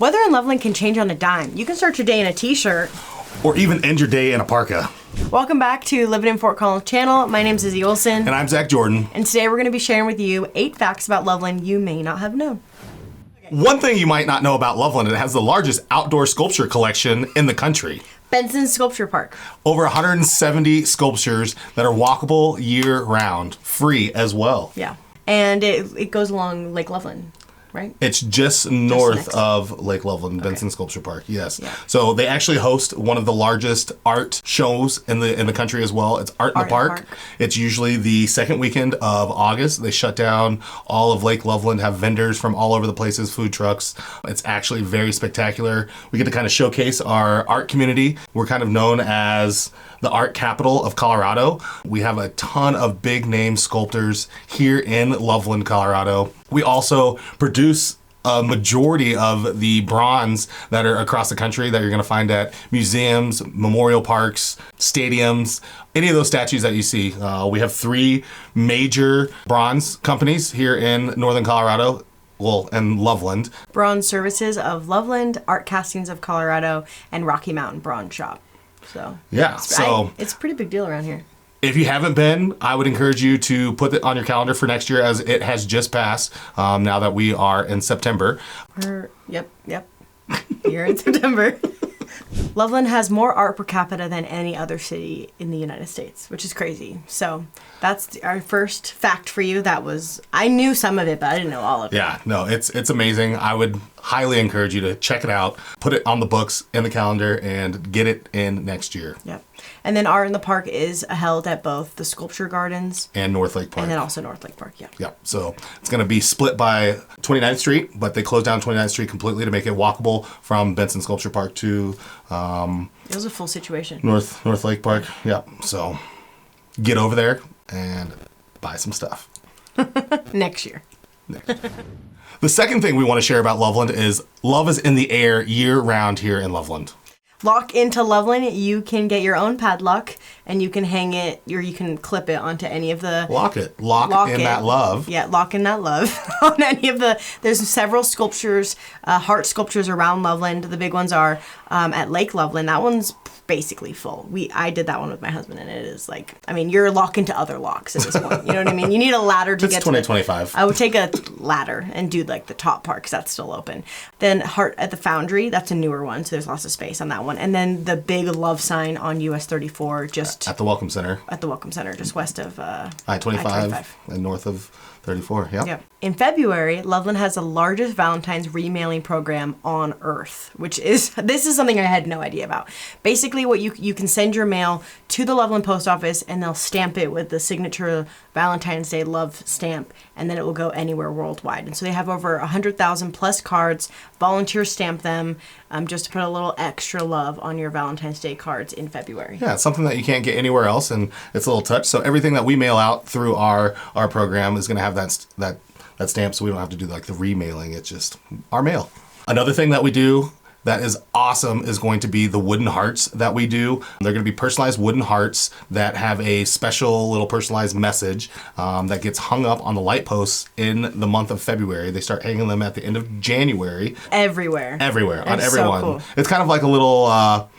Weather in Loveland can change on a dime. You can start your day in a t-shirt. Or even end your day in a parka. Welcome back to Living in Fort Collins channel. My name's Izzy Olson. And I'm Zach Jordan. And today we're going to be sharing with you 8 facts about Loveland you may not have known. One thing you might not know about Loveland, it has the largest outdoor sculpture collection in the country. Benson Sculpture Park. Over 170 sculptures that are walkable year-round, free as well. Yeah. And it goes along Lake Loveland, right? It's just north of Lake Loveland, Benson Sculpture Park, yes. Yeah. So they actually host one of the largest art shows in the country as well. It's Art in the Park. It's usually the second weekend of August. They shut down all of Lake Loveland, have vendors from all over the places, food trucks. It's actually very spectacular. We get to kind of showcase our art community. We're kind of known as the art capital of Colorado. We have a ton of big name sculptors here in Loveland, Colorado. We also produce a majority of the bronze that are across the country that you're going to find at museums, memorial parks, stadiums, any of those statues that you see. We have 3 major bronze companies here in northern Colorado. Well, and Loveland. Bronze Services of Loveland, Art Castings of Colorado, and Rocky Mountain Bronze Shop. So yeah, it's a pretty big deal around here. If you haven't been, I would encourage you to put it on your calendar for next year, as it has just passed. Now that we are in September. Yep. You're in September. Loveland has more art per capita than any other city in the United States, which is crazy. So that's our first fact for you. I knew some of it, but I didn't know all of it. Yeah, no, it's amazing. I would highly encourage you to check it out, put it on the books, in the calendar, and get it in next year. Yep. And then Art in the Park is held at both the Sculpture Gardens and North Lake Park. And then also North Lake Park, yeah. Yeah, so it's going to be split by 29th Street, but they closed down 29th Street completely to make it walkable from Benson Sculpture Park to it was a full situation. North Lake Park. Yeah, so get over there and buy some stuff. Next year. The second thing we want to share about Loveland is love is in the air year-round here in Loveland. Lock into Loveland, you can get your own padlock, and you can hang it, or you can clip it onto any of the... Lock in that love. Yeah, lock in that love on any of the... There's several sculptures, heart sculptures around Loveland. The big ones are at Lake Loveland. That one's basically full. I did that one with my husband, and it is like... I mean, you're locking to other locks at this point. You know what I mean? You need a ladder to get to... It's 2025. I would take a ladder and do like the top part, because that's still open. Then Heart at the Foundry, that's a newer one, so there's lots of space on that one. And then the big love sign on US 34, just... At the Welcome Center. At the Welcome Center, just west of... I-25 and north of 34, yeah. In February, Loveland has the largest Valentine's remailing program on Earth, this is something I had no idea about. Basically, what you can send your mail to the Loveland post office, and they'll stamp it with the signature Valentine's Day love stamp, and then it will go anywhere worldwide. And so they have over 100,000 plus cards. Volunteers stamp them just to put a little extra love on your Valentine's Day cards in February. Yeah, it's something that you can't get anywhere else, and it's a little touch. So everything that we mail out through our program is going to have that stamp, so we don't have to do like the remailing. It's just our mail. Another thing that we do that is awesome is going to be the wooden hearts that we do. They're going to be personalized wooden hearts that have a special little personalized message that gets hung up on the light posts in the month of February. They start hanging them at the end of January. Everywhere. On everyone. So cool. It's kind of like a little...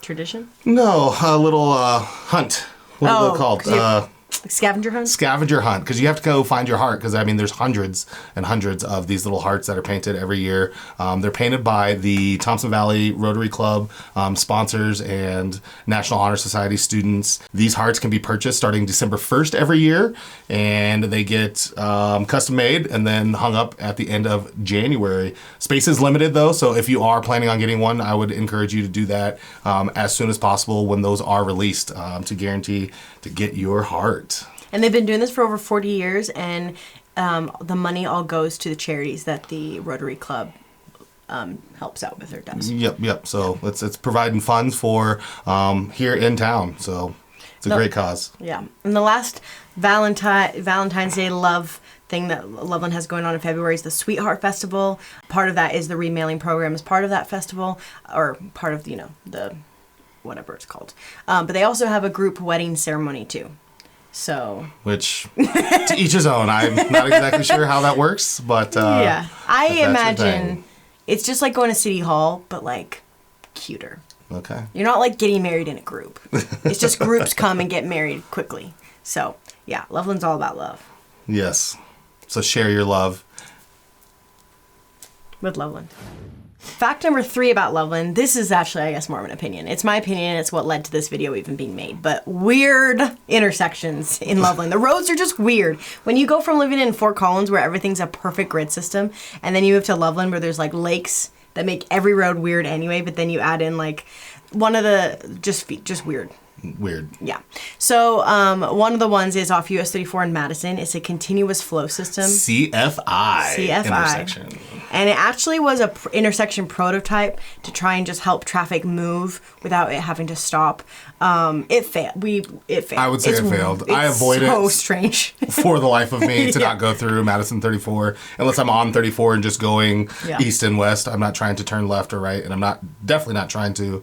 Tradition? No, a little hunt. What are they called? Scavenger hunt? Scavenger hunt, because you have to go find your heart, because, I mean, there's hundreds and hundreds of these little hearts that are painted every year. They're painted by the Thompson Valley Rotary Club sponsors and National Honor Society students. These hearts can be purchased starting December 1st every year, and they get custom made and then hung up at the end of January. Space is limited, though, so if you are planning on getting one, I would encourage you to do that as soon as possible when those are released to guarantee to get your heart. And they've been doing this for over 40 years, and the money all goes to the charities that the Rotary Club helps out with or does. Yep. So it's providing funds for here in town. So it's a great cause. Yeah. And the last Valentine's Day love thing that Loveland has going on in February is the Sweetheart Festival. Part of that is the remailing program is part of that festival, or part of, the whatever it's called. But they also have a group wedding ceremony too. So, which to each his own. I'm not exactly sure how that works, but I imagine It's just like going to City Hall, but like cuter. Okay. You're not like getting married in a group. It's just groups come and get married quickly. So, yeah, Loveland's all about love. Yes. So share your love with Loveland. Fact number 3 about Loveland. This is actually, I guess, more of an opinion. It's my opinion. It's what led to this video even being made. But weird intersections in Loveland. The roads are just weird. When you go from living in Fort Collins, where everything's a perfect grid system, and then you move to Loveland, where there's like lakes that make every road weird anyway, but then you add in like one of the just weird. Weird. Yeah. So one of the ones is off US 34 in Madison. It's a continuous flow system. CFI. Intersection. And it actually was a intersection prototype to try and just help traffic move without it having to stop. It failed. It failed. I would say it failed. I avoid it. So strange. For the life of me to not go through Madison 34 unless I'm on 34 and just going east and west. I'm not trying to turn left or right, and I'm definitely not trying to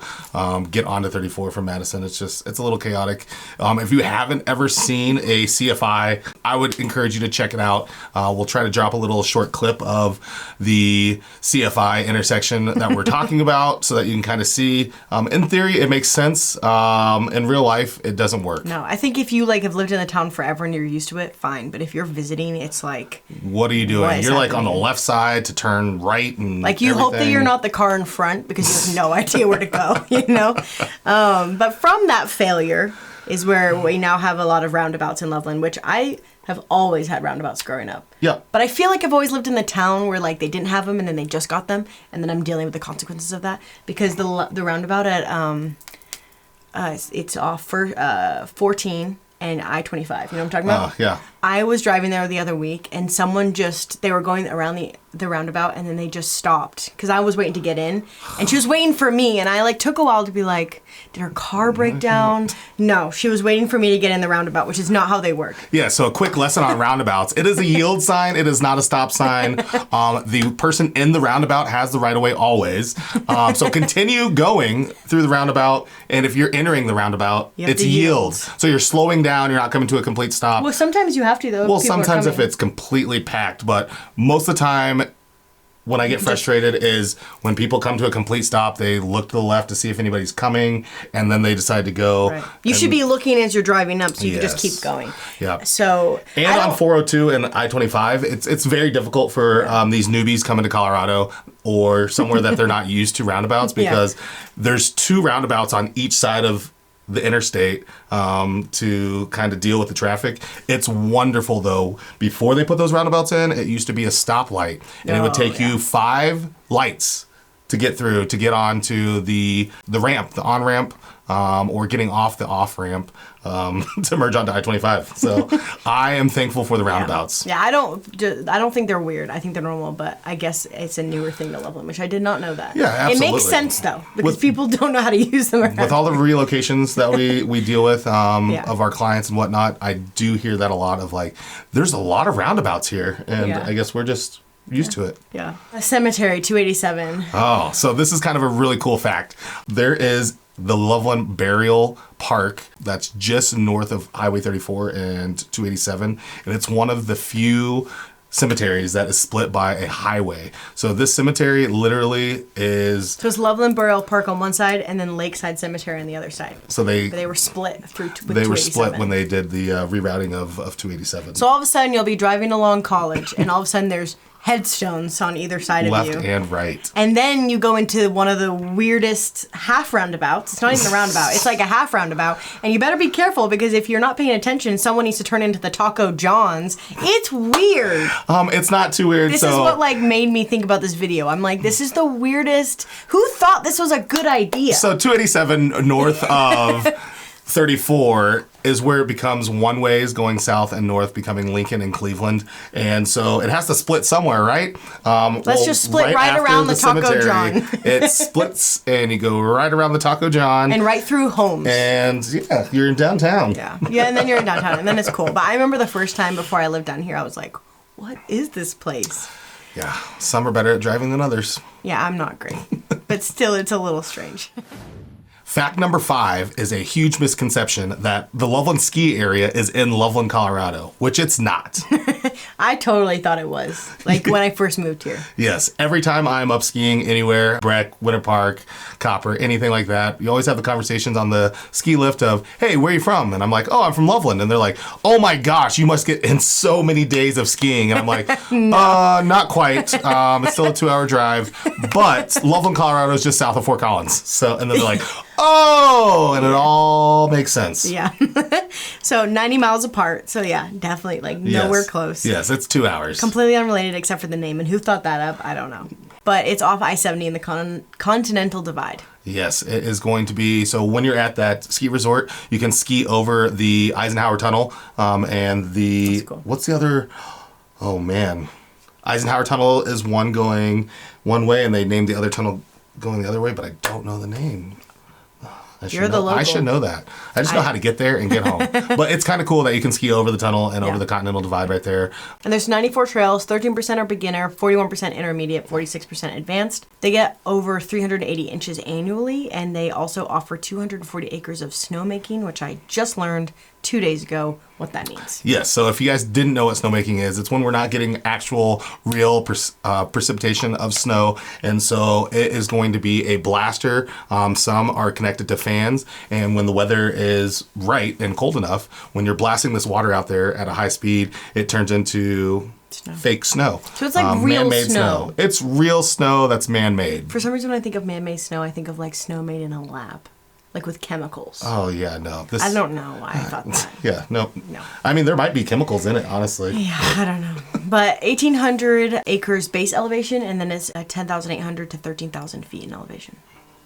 get onto 34 from Madison. It's a little chaotic. If you haven't ever seen a CFI, I would encourage you to check it out. We'll try to drop a little short clip of the CFI intersection that we're talking about so that you can kind of see. In theory, it makes sense. In real life, it doesn't work. No, I think if you like have lived in the town forever and you're used to it, fine. But if you're visiting, it's like, what are you doing? You're like on the left side to turn right and like you hope that you're not the car in front because you have no idea where to go, you know? But from that failure is where we now have a lot of roundabouts in Loveland, which I have always had roundabouts growing up. Yeah. But I feel like I've always lived in the town where like they didn't have them and then they just got them, and then I'm dealing with the consequences of that because the roundabout at it's off for 14 and I-25. You know what I'm talking about? Yeah. I was driving there the other week and someone they were going around the roundabout and then they just stopped because I was waiting to get in and she was waiting for me and I like took a while to be like, did her car break down? No, she was waiting for me to get in the roundabout, which is not how they work. Yeah, so a quick lesson on roundabouts. It is a yield sign. It is not a stop sign. The person in the roundabout has the right of way always. So continue going through the roundabout, and if you're entering the roundabout, it's yield. So you're slowing down. You're not coming to a complete stop. Well, sometimes you have to, though. Well, sometimes if it's completely packed, but most of the time, when I get frustrated is when people come to a complete stop, they look to the left to see if anybody's coming, and then they decide to go. Right. You should be looking as you're driving up so you can just keep going. Yeah. So and on 402 and I-25, it's very difficult for these newbies coming to Colorado or somewhere that they're not used to roundabouts because there's 2 roundabouts on each side of the interstate to kind of deal with the traffic. It's wonderful though. Before they put those roundabouts in, it used to be a stoplight, and it would take you 5 lights to get through to get onto the ramp, the on ramp, or getting off the off ramp to merge onto I-25. So I am thankful for the roundabouts. Yeah, I don't think they're weird. I think they're normal, but I guess it's a newer thing to Loveland, which I did not know that. Yeah, absolutely. It makes sense though because people don't know how to use them around. With all the relocations that we deal with of our clients and whatnot, I do hear that a lot of like, there's a lot of roundabouts here, and I guess we're just used to it. Yeah. A cemetery, 287. Oh, so this is kind of a really cool fact. There is the Loveland Burial Park that's just north of Highway 34 and 287, and it's one of the few cemeteries that is split by a highway. So this cemetery literally is... So it's Loveland Burial Park on one side and then Lakeside Cemetery on the other side. So they were split through with They were split when they did the rerouting of 287. So all of a sudden you'll be driving along College and all of a sudden there's headstones on either side of you. Left and right. And then you go into one of the weirdest half roundabouts. It's not even a roundabout. It's like a half roundabout. And you better be careful because if you're not paying attention, someone needs to turn into the Taco John's. It's weird. It's not too weird. This is what like made me think about this video. I'm like, this is the weirdest. Who thought this was a good idea? So 287 north of 34 is where it becomes one ways going south and north, becoming Lincoln and Cleveland. And so it has to split somewhere, right? Let's just split right around the Taco John. It splits and you go right around the Taco John. And right through homes. And yeah, you're in downtown. Yeah, and then you're in downtown and then it's cool. But I remember the first time before I lived down here, I was like, what is this place? Yeah, some are better at driving than others. Yeah, I'm not great. But still, it's a little strange. Fact number 5 is a huge misconception that the Loveland ski area is in Loveland, Colorado, which it's not. I totally thought it was, like when I first moved here. Yes. Every time I'm up skiing anywhere, Breck, Winter Park, Copper, anything like that, you always have the conversations on the ski lift of, hey, where are you from? And I'm like, oh, I'm from Loveland. And they're like, oh my gosh, you must get in so many days of skiing. And I'm like, not quite. It's still a 2-hour drive. But Loveland, Colorado is just south of Fort Collins. So, and then they're like, oh, and it all makes sense. Yeah. So 90 miles apart. So yeah, definitely like nowhere close. Yes, it's 2 hours. Completely unrelated except for the name. And who thought that up? I don't know. But it's off I-70 in the Continental Divide. Yes, it is going to be. So when you're at that ski resort, you can ski over the Eisenhower Tunnel and the, That's cool. What's the other? Oh man. Eisenhower Tunnel is one going one way and they named the other tunnel going the other way, but I don't know the name. You're the local. I should know that. I just know how to get there and get home. But it's kind of cool that you can ski over the tunnel and over the Continental Divide right there. And there's 94 trails, 13% are beginner, 41% intermediate, 46% advanced. They get over 380 inches annually, and they also offer 240 acres of snowmaking, which I just learned 2 days ago what that means. Yes, so if you guys didn't know what snowmaking is, it's when we're not getting actual real precipitation of snow, and so it is going to be a blaster. Some are connected to fans, and when the weather is right and cold enough, when you're blasting this water out there at a high speed, it turns into fake snow. So it's like real man-made snow. It's real snow that's man-made. For some reason, when I think of man-made snow, I think of like snow made in a lab. Like with chemicals. Oh, yeah, no. I don't know why I thought that. Yeah, no. I mean, there might be chemicals in it, honestly. Yeah, I don't know. But 1,800 acres base elevation, and then it's 10,800 to 13,000 feet in elevation.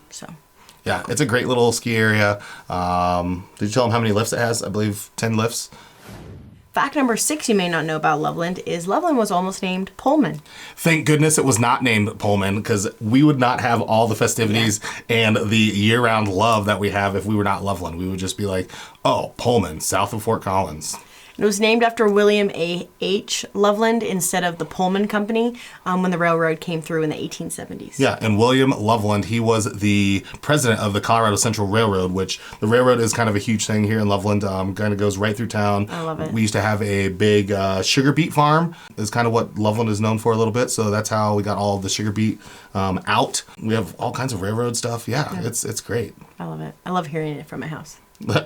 So. Yeah, it's a great little ski area. Did you tell them how many lifts it has? I believe 10 lifts. Fact number 6 you may not know about Loveland is Loveland was almost named Pullman. Thank goodness it was not named Pullman, because we would not have all the festivities and the year-round love that we have if we were not Loveland. We would just be like, oh, Pullman, south of Fort Collins. It was named after William A.H. Loveland instead of the Pullman Company when the railroad came through in the 1870s. Yeah, and William Loveland, he was the president of the Colorado Central Railroad, which the railroad is kind of a huge thing here in Loveland. Kind of goes right through town. I love it. We used to have a big sugar beet farm. Is kind of what Loveland is known for a little bit. So that's how we got all of the sugar beet out. We have all kinds of railroad stuff. Yeah. It's great. I love it. I love hearing it from my house. Okay.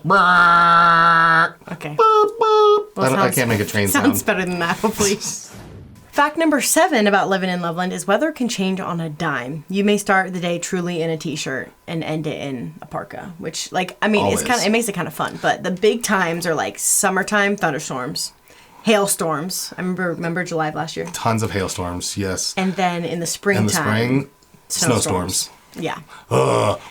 Well, I can't make a train sound. Sounds better than that, hopefully. Fact number 7 about living in Loveland is weather can change on a dime. You may start the day truly in a t-shirt and end it in a parka, which, like, I mean, it makes it kind of fun. But the big times are like summertime thunderstorms, hailstorms. I remember July of last year. Tons of hailstorms, yes. And then in the springtime, in the spring, snowstorms. Yeah.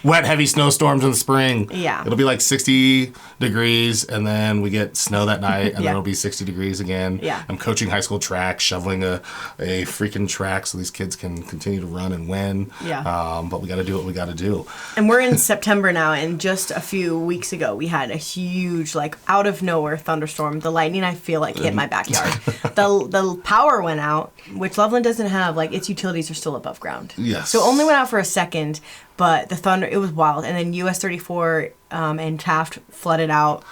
Wet, heavy snowstorms in the spring. Yeah. It'll be like 60 degrees, and then we get snow that night, and then it'll be 60 degrees again. Yeah. I'm coaching high school track, shoveling a freaking track so these kids can continue to run and win. Yeah. But we got to do what we got to do. And we're in September now, and just a few weeks ago, we had a huge, like, out of nowhere thunderstorm. The lightning, I feel like, hit my backyard. The power went out, which Loveland doesn't have. Like, its utilities are still above ground. Yes. So it only went out for a second, but the thunder, it was wild. And then US 34 and Taft flooded out.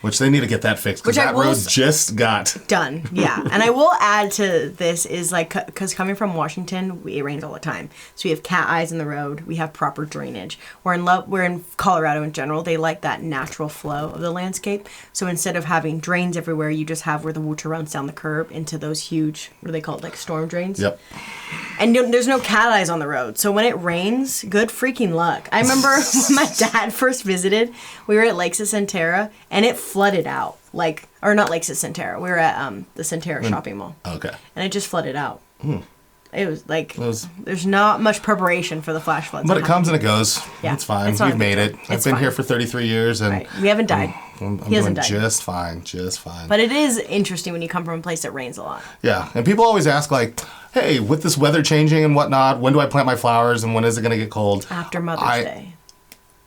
Which they need to get that fixed, because that road just got done. Yeah. And I will add to this is, like, because coming from Washington, it rains all the time. So we have cat eyes in the road. We have proper drainage. We're in Colorado in general. They like that natural flow of the landscape. So instead of having drains everywhere, you just have where the water runs down the curb into those huge, what do they call it, like storm drains? Yep. And there's no cat eyes on the road. So when it rains, good freaking luck. I remember when my dad first visited, we were at Lakes of Centera, and it flooded out. Or not Lakes of Centera. We were at the Centera shopping mall. Okay. And it just flooded out. It was like, there's not much preparation for the flash floods. But it comes and it goes. Yeah. It's fine. We've made it. I've been here for 33 years, and we haven't died. I'm doing just fine. But it is interesting when you come from a place that rains a lot. Yeah. And people always ask, like, hey, with this weather changing and whatnot, when do I plant my flowers and when is it going to get cold? After Mother's Day.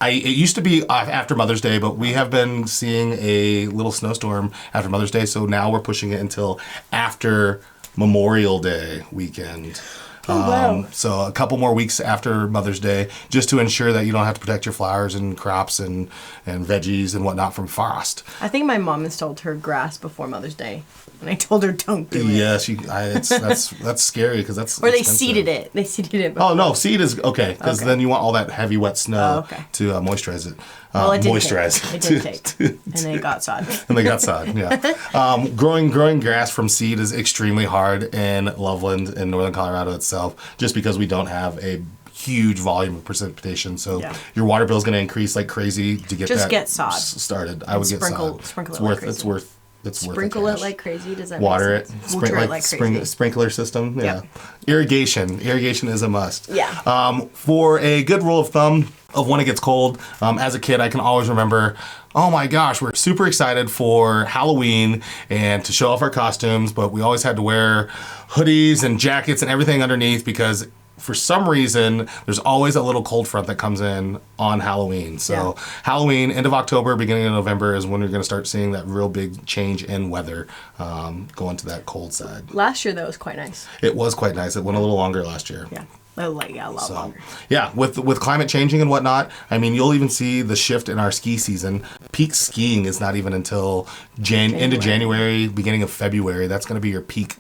It used to be after Mother's Day, but we have been seeing a little snowstorm after Mother's Day, so now we're pushing it until after Memorial Day weekend. wow. So a couple more weeks after Mother's Day, just to ensure that you don't have to protect your flowers and crops and veggies and whatnot from frost. I think my mom installed her grass before Mother's Day, and I told her don't do it. Yes, that's scary because that's or they expensive. seeded it. They seeded it before. Oh no, seed is okay because then you want all that heavy wet snow to moisturize it. Well, it did moisturize. Take. It did take, and they got sod. And they got sod. Yeah. Growing grass from seed is extremely hard in Loveland in northern Colorado itself, just because we don't have a huge volume of precipitation. So your water bill is going to increase like crazy to get just that get sod started. I would get sod. Sprinkle it's it worth. like crazy. It's worth. It's sprinkle worth it like crazy. Does that water make sense? Water it like crazy. Sprinkler system. Yeah. Yep. Irrigation is a must. Yeah. For a good rule of thumb of when it gets cold, as a kid, I can always remember, oh my gosh, we're super excited for Halloween and to show off our costumes, but we always had to wear hoodies and jackets and everything underneath because for some reason, there's always a little cold front that comes in on Halloween. So Halloween, end of October, beginning of November is when you're going to start seeing that real big change in weather going to that cold side. Last year, that was quite nice. It was quite nice. It went a little longer last year. Yeah. A lot longer. Yeah, with climate changing and whatnot, I mean, you'll even see the shift in our ski season. Peak skiing is not even until end of January, beginning of February. That's going to be your peak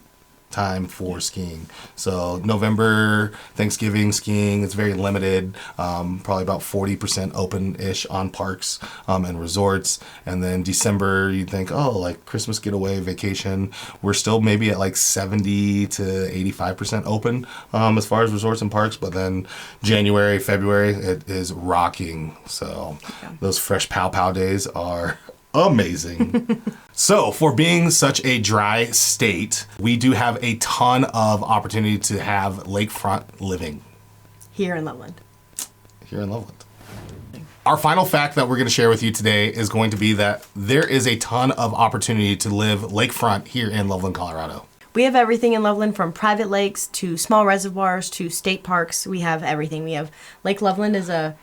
time for skiing. So November, Thanksgiving skiing is very limited, probably about 40% open-ish on parks and resorts. And then December, you'd think, oh, like Christmas getaway, vacation. We're still maybe at like 70 to 85% open as far as resorts and parks. But then January, February, it is rocking. So those fresh pow pow days are amazing. So, for being such a dry state, we do have a ton of opportunity to have lakefront living. Here in Loveland. Our final fact that we're going to share with you today is going to be that there is a ton of opportunity to live lakefront here in Loveland, Colorado. We have everything in Loveland, from private lakes to small reservoirs to state parks. We have everything. We have Lake Loveland is the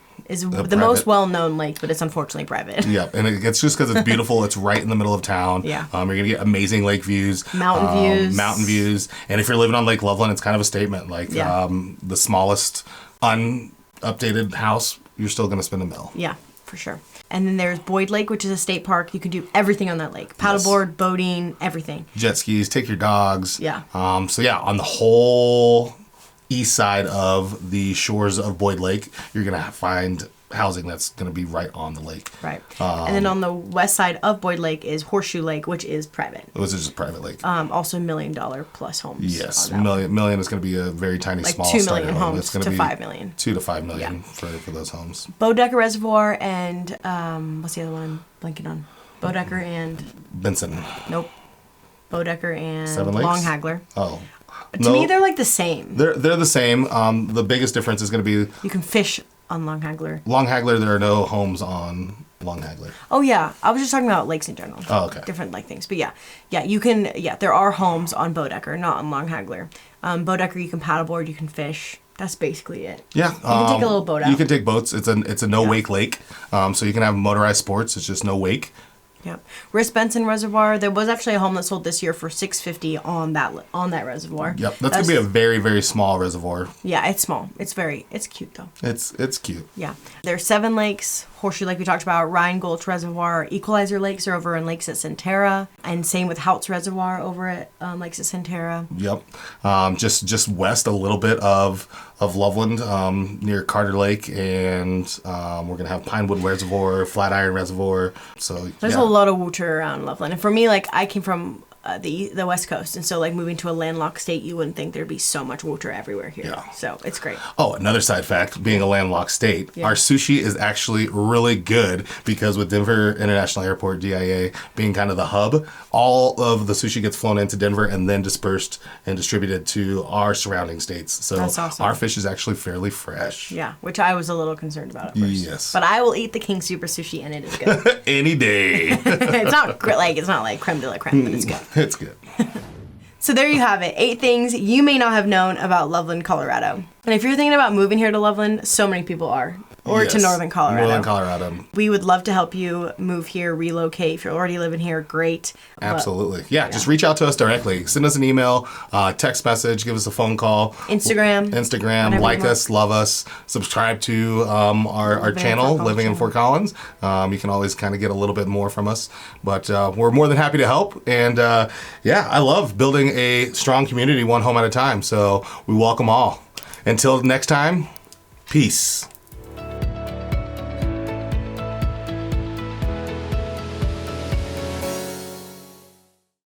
most well-known lake, but it's unfortunately private. Yeah, and it's just because it's beautiful. It's right in the middle of town. Yeah. You're going to get amazing lake views. Mountain views. And if you're living on Lake Loveland, it's kind of a statement. Like the smallest unupdated house, you're still going to spend $1 million. Yeah, for sure. And then there's Boyd Lake, which is a state park. You can do everything on that lake. Paddleboard, boating, everything. Jet skis, take your dogs. Yeah. On the whole east side of the shores of Boyd Lake, you're going to find housing that's going to be right on the lake. Right. And then on the west side of Boyd Lake is Horseshoe Lake, which is private. It was just a private lake. Also $1 million plus homes. Yes, million is going to be a very tiny, like small 2 million homes it's going to be 5 million. 2 to 5 million for those homes. Bodecker Reservoir and what's the other one I'm blanking on? Bodecker and Benson. Nope. Bodecker and Seven Lakes? Long Haggler. Oh. To me, they're like the same. They're the same. The biggest difference is going to be you can fish on Long Haggler. Long Haggler, there are no homes on Long Haggler. Oh yeah, I was just talking about lakes in general. Oh, okay. Different like things, but yeah, you can. Yeah, there are homes on Bodecker, not on Long Haggler. Bodecker, you can paddleboard, you can fish. That's basically it. Yeah, you can take a little boat out. You can take boats. It's a no wake lake, so you can have motorized sports. It's just no wake. Yep. Riss Benson Reservoir. There was actually a home that sold this year for $650 on that reservoir. Yep, that's gonna be a very, very small reservoir. Yeah, it's small. It's cute though. It's cute. Yeah. There's 7 lakes. Horseshoe Lake we talked about, Ryan Gulch Reservoir, Equalizer Lakes are over in Lakes at Centera, and same with Houts Reservoir over at Lakes at Centera. Yep. Just west a little bit of Loveland, near Carter Lake, and we're gonna have Pinewood Reservoir, Flatiron Reservoir. So there's a lot of water around Loveland, and for me, like I came from the West Coast, and so like moving to a landlocked state, you wouldn't think there'd be so much water everywhere here. Yeah. So it's great. Oh, another side fact, being a landlocked state, our sushi is actually really good because with Denver International Airport, DIA, being kind of the hub, all of the sushi gets flown into Denver and then dispersed and distributed to our surrounding states. So that's awesome. Our fish is actually fairly fresh. Yeah, which I was a little concerned about at first. Yes. But I will eat the King Super Sushi and it is good. Any day. It's not like creme de la creme, but it's good. It's good. So there you have it. 8 things you may not have known about Loveland, Colorado. And if you're thinking about moving here to Loveland, so many people are. or to Northern Colorado. Northern Colorado. We would love to help you move here, relocate. If you're already living here, great. Absolutely. Yeah, just reach out to us directly. Send us an email, text message, give us a phone call. Instagram. Like us, love us. Subscribe to our channel, Living in Fort Collins. You can always kind of get a little bit more from us. But we're more than happy to help. And I love building a strong community one home at a time. So we welcome all. Until next time, peace.